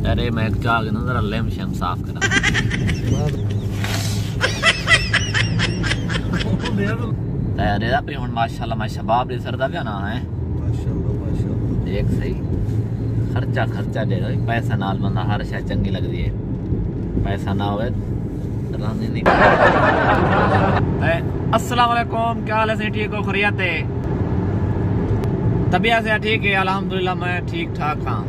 अरे मैं चाह के ना जरा लेम शम साफ करा अरे दा पे हुन माशाल्लाह मैं शबाब दे सरदा पिया ना है माशाल्लाह देख सही खर्चा दे दो पैसा नाल बंदा हर शय चंगी लगदी है पैसा ना होवे रानी नहीं। अस्सलाम वालेकुम, क्या हाल है? ठीक हो? खैरियत है? तबीयत से ठीक है? अल्हम्दुलिल्लाह मैं ठीक ठाक हाँ।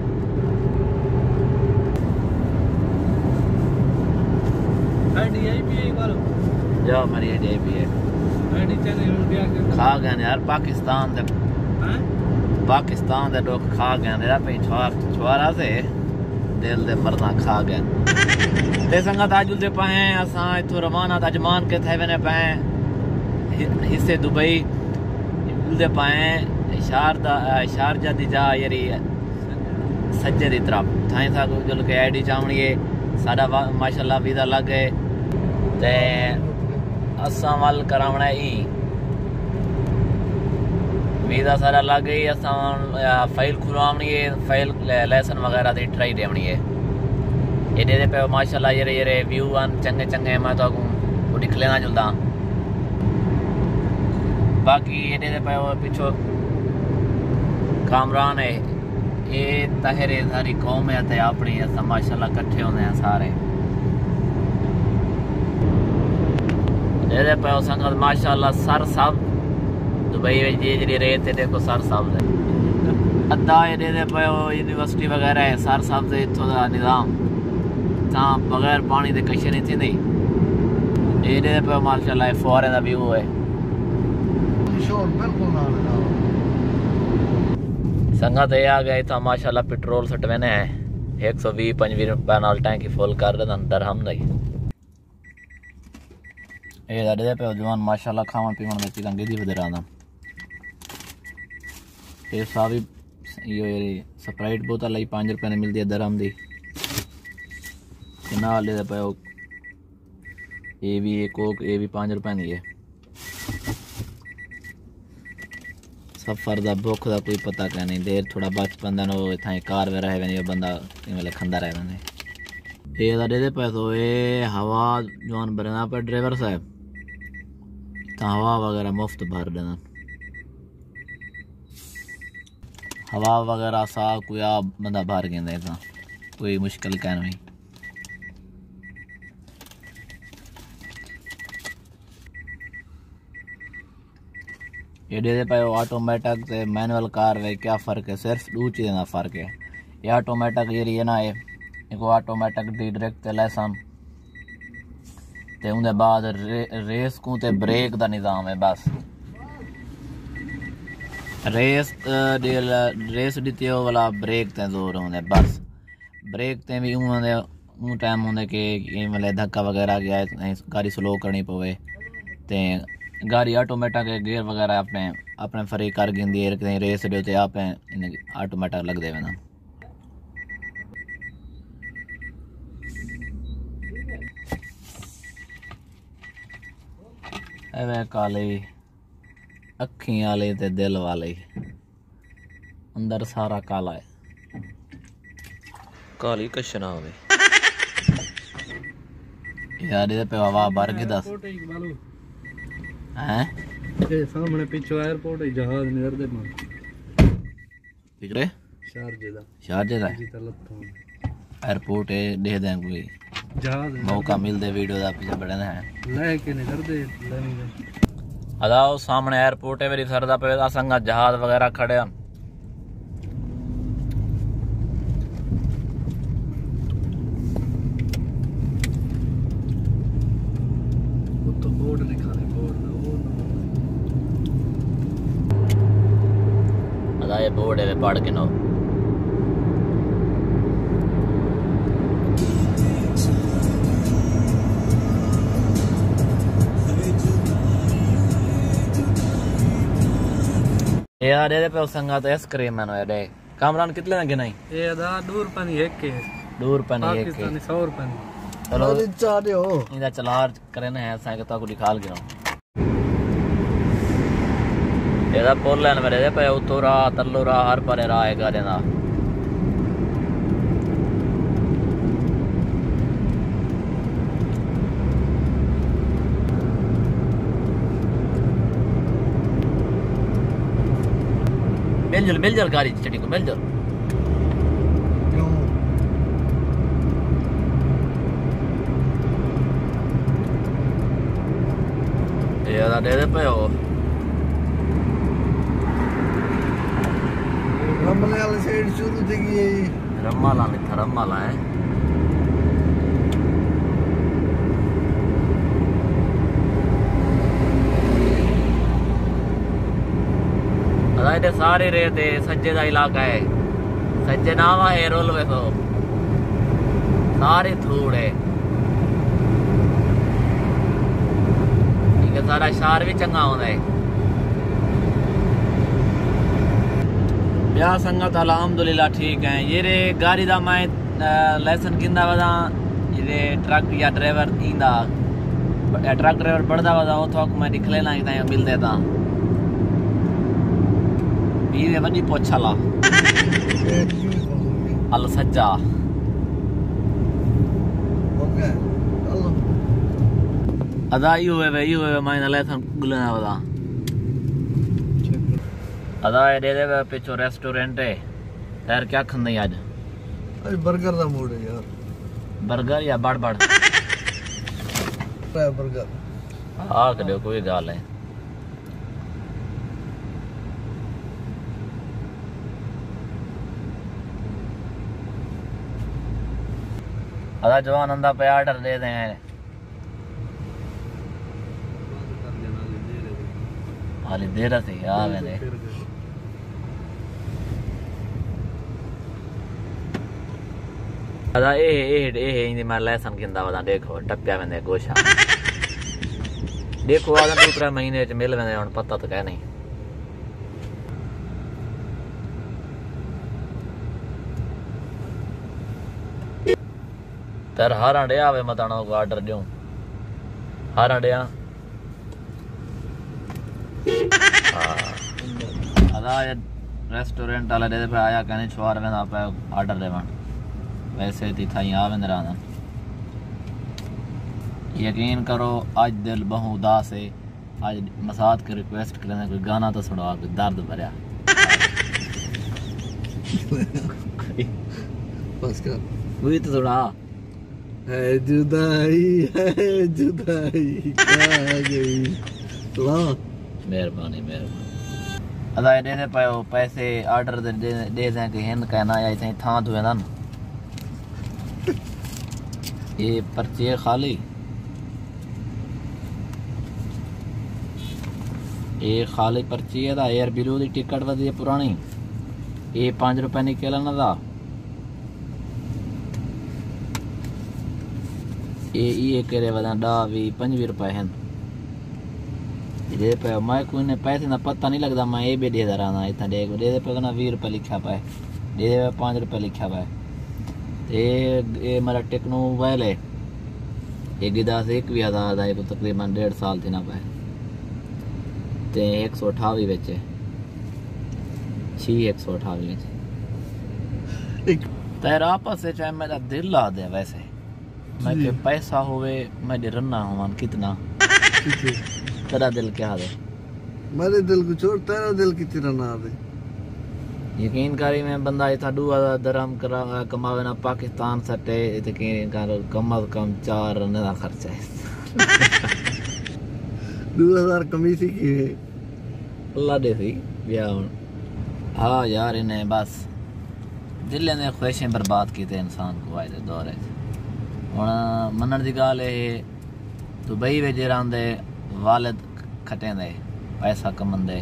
जो मेरी DIP है खा गए यार पाकिस्तान दे लोग खा गए छुआरा से दिल दे मरना खा गए ते संगत आज दे पाए असां इथों रवाना अजमान के थे वने पाए हिस्से दुबई दे पाए शारजा दी जा यारी सज्जे दी तरफ थाई था जो के ID चावणी है साडा माशाल्लाह वीजा लग गए ते असां वाल करावना ही वीजा सारा लग गई असां फाइल खुलवावनी है फाइल लाइसेंस वगैरह दी ट्राई देवनी है एडे दे पे माशाल्लाह ये व्यू आन चंगे मैं तो को दिखलेना जुलदा बाकी एडे दे पे पीछो कामरान है ये तहरे सारी कौम है ते अपनी असां माशाल्लाह इकट्ठे होंदे हैं सारे एडे पे संगत माशाल्लाह सर सब दुबई में जी रेत देखो सर साहब अद्धा ये पे यूनिवर्सिटी वगैरह है सर साहब से इतों का निज़ाम ता बगैर पानी के कश नहीं थी ये पे माशाल्लाह फुआरे का व्यू है संगत ये आ गया इतना माशाल्लाह पेट्रोल सटवेने है 120-25 रुपए नाल टैंकी फुल कर रहे अंदर हम नहीं ये पे जवान माशाल्लाह खावन पीवन में चीज़ दी वधरा ना ये सारी ये स्प्राइट बोतल आई 5 रुपए ने मिलती है दरम दी नाल दे पे ये भी कोक ये भी 5 रुपए की है सफर दा भुख दा कोई पता क्या नहीं देर थोड़ा बचपन दा नो इथां कार वे रहे वेने बंदा इवेले खंदा रहे वेने ये दा दे पे तो ये हवा जवान बरना पर ड्राइवर साहब हवा वगैरह मुफ्त भर देना हवा वगैरह सा कोई आप बंदा भर गया कोई मुश्किल क्या नहीं ये दे पे ऑटोमेटिक से मैनुअल कार वे क्या फ़र्क है सिर्फ 2 चीज़ें का फ़र्क है ये ऑटोमेटिक ये ना है एक ऑटोमेटिक दी डायरेक्ट लाइसेंस ते उनके बाद रेस को ते ब्रेक दा निज़ाम है बस रेस दी वाला ब्रेक ते जोर होंगे बस ब्रेक ते भी ऊँ टाइम होंगे कि मतलब धक्का वगैरह गया गाड़ी स्लो करनी पवे ते गाड़ी ऑटोमेटिक गेयर वगैरह अपने फ्री कर गिंदी है रेस दे ते आप ऑटोमेटिक लग दे ना एवे काले अखी वाले ते दिल वाले अंदर सारा काला है काली कशना होवे यार ये पे हवा भर के दस हैं ये सामने पीछे एयरपोर्ट है जहाज नियर दे मन फिक्रे शारजे दा एयरपोर्ट है दे दें कोई जहाज मौका मिल दे वीडियो दा पीछे बड़े हैं लेके नहीं कर दे अदाओ सामने एयरपोर्ट है मेरी सरदा पे असंगा जहाज वगैरह खड़े वो तो बोर्ड निकाले बोर्ड अदा ये बोर्ड है पढ़ के नो यार ये पे संगा तो आइसक्रीम है ना ये कामरान कितने लगे नहीं ये आधा दूर पानी एक के दूर पानी एक के 100 रुपए चलो चाहे हो इधर चलार करे ना ऐसा है कि तो को निकाल गिरा ਇਹਦਾ ਪੁੱਲ ਲੈਣ ਮੇਰੇ ਦੇ ਪਏ ਉਤੋਂ ਰਾਹ ਤੱਲੋ ਰਾਹ ਹਰ ਪਰੇ ਰਾਹ ਹੈਗਾ ਦੇਣਾ मिल जल गाड़ी चटी को मिल जल क्यों ये दे दे पे हो रमले वाली साइड शुरू थी ये रम्माला नहीं था रम्माला है अदा सारे रेत सज्जे का इलाका है सज्जे नाम है रोलवे तो सारे धूड़ है ठीक है सारा शहर भी चंगा होता है ब्याह संगत अल्हम्दुलिल्लाह ठीक है ये रे गाड़ी दा मैं लाइसेंस गिंदा वदा ये ट्रक या ड्राइवर इंदा ट्रक ड्राइवर पढ़दा वदा ओ थोक मैं दिखले ना इता मिलदे ता ये वडी पोछला अल सज्जा ओके चलो अदा यो है मैं लाइसेंस गुलना वदा अदा दे दे पिछो रेस्टोरेंट है यार क्या खंदे आज बर्गर दा मूड है यार बर्गर या बड़ बर्गर आ कदे कोई गाल है अदा जवान अंदा पे ऑर्डर दे दे हाली देर से आ मैंने अदा ए इंदी मैं लाइसेंस गिंदा वदा देखो टप्पिया मैंने गोशा देखो आधा 2-3 महीने च मिल वेंदे हुन पता तो कह नहीं तर हारा डया वे मताणो को ऑर्डर दूं हारा डया अदा रेस्टोरेंट वाला दे पे आया कहने छवार वेंदा पे ऑर्डर देवन वैसे थी था यहाँ वेंदे रहंदा यकीन करो आज दिल बहु उदास है आज मसाद के रिक्वेस्ट करें कोई गाना तो सुना कोई दर्द भरया बस कर वही तो सुना है जुदाई क्या गई ला मेहरबानी अदा दे दे पायो पैसे ऑर्डर दे दे कि हिन कहना या इथे थां तो वेंदा ये पर्ची खाली ये खाली पर्ची है दा एयर बिलू दी टिकट वदी पुरानी ये 5 रुपए निकलना दा ये करे वदा 10-20 रुपए हैं दे पे मैं कोई ने पैसे ना पता नहीं लगता मैं ये भी दे रहा ना इतना दे पे ना 20 रुपए लिखा पाए दे 5 रुपए लिखा पाए ये मेरा टेक्नो मोबाइल है ये गिदा से एक भी आधा है तो तकरीबन 1.5 साल थी ना पाए ते 128 बेचे 128 बेचे तेरा आपस से चाहे मेरा दिल ला दे वैसे मैं के पैसा होवे मैं डरना हूं कितना तेरा दिल क्या दे मेरे दिल को छोड़ तेरा दिल कितना ना दे यकीन करी मैं बंदा इतना 2000 दरहम कमावे ना पाकिस्तान सटे यकीन कर कम से कम 4 रन का खर्चा है 2000 कमीसी की है अल्लाह दे सी ब्याह हाँ यार इन्हें बस दिल ने ख्वाहिशें बर्बाद की थे इंसान को आए दौर हुण मनण की गाल है दुबई में रहंदे वालिद खटेंदे पैसा कमंदे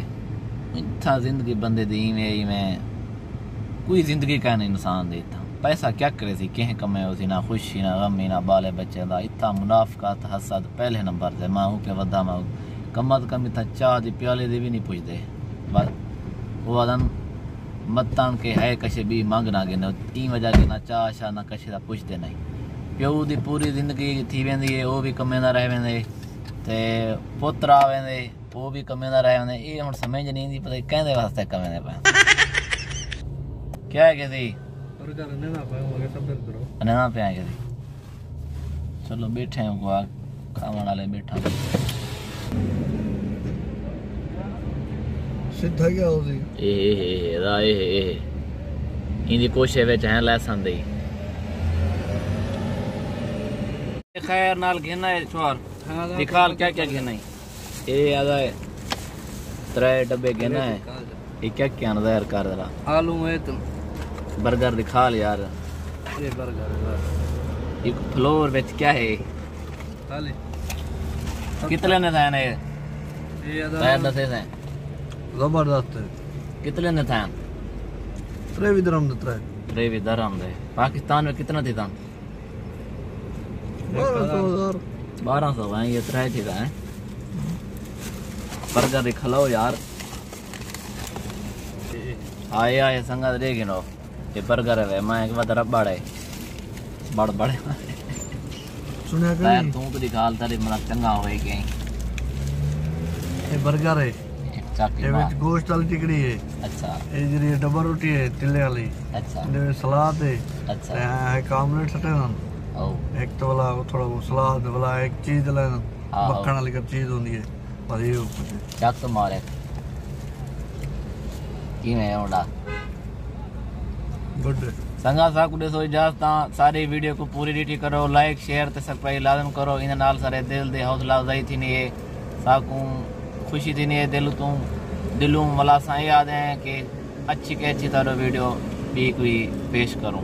इतना जिंदगी बंदे दी में कोई जिंदगी का नहीं इंसान दी इतना पैसा क्या करे सी कहीं कमे सी ना खुशी ना गमी ना बाले बच्चे का इतना मुनाफकात हसद पहले नंबर से मां के वधा मां कम अज कम इतना चाह की प्याले दी भी नहीं पुछते वो आदन मतन के है कशे भी मंग ना गिन ई वजह के ना चाह शाह ना कशे का पुछते नहीं प्यो की पूरी जिंदगी थी वेंदी है वो भी कमेंदा रह वेंदे ते पुत्र आ वेंदे वो भी कमेंदा रह वेंदे ये हुण समझ नहीं दी पता कहंदे वास्ते कमेंदे पे क्या है किसी और करने ना पाए होगे सब दर्द करो ना पे आए किसी चलो बैठे हैं को खावन वाले बैठा सीधा क्या हो सी इंदी कोशिश विच है लैसन दी खैर नाल घेना है छोर निकाल क्या क्या घेना है ये आदा है 3 डब्बे घेना है ये क्या क्या नजर कर रहा आलू है तुम बर्गर दिखा ले यार ये बर्गर है एक फ्लोर विच क्या है खाली कितने ने था ये आधा दसे से जबरदस्त है कितने ने था 3 दिरहम दे 3 दरहम दे पाकिस्तान में कितना थी था 1200 है ये 3 थी है बर्गर दिखलाओ यार आए आए संगत देख नो ये बर्गर है मैं एक बार रबड़ है बड़ बड़े सुनया यार कर तू तो दिखाल तारी मना चंगा होए के ये बर्गर है चक ये विच गोश्त वाली टिकड़ी है अच्छा ये जरी डबल रोटी है तिले वाली अच्छा ये सलाद है अच्छा एक ऑमलेट सटे ना ओ एक तो वाला थोड़ा वो सलाद वाला एक चीज लेना हाँ, मक्खन वाली का चीज होती है और ये ऊपर चक तो मारे की में होड़ा गुड संगा सा कुछ सो इजाजत सारी वीडियो को पूरी रीटी करो लाइक शेयर ते सब्सक्राइब लाजम करो इन नाल सारे दिल दे हौसला अफजाई थी नहीं है साकू खुशी थी नहीं है दिलों वाला सा याद है कि अच्छी के अच्छी तरह वीडियो भी कोई पेश करूं।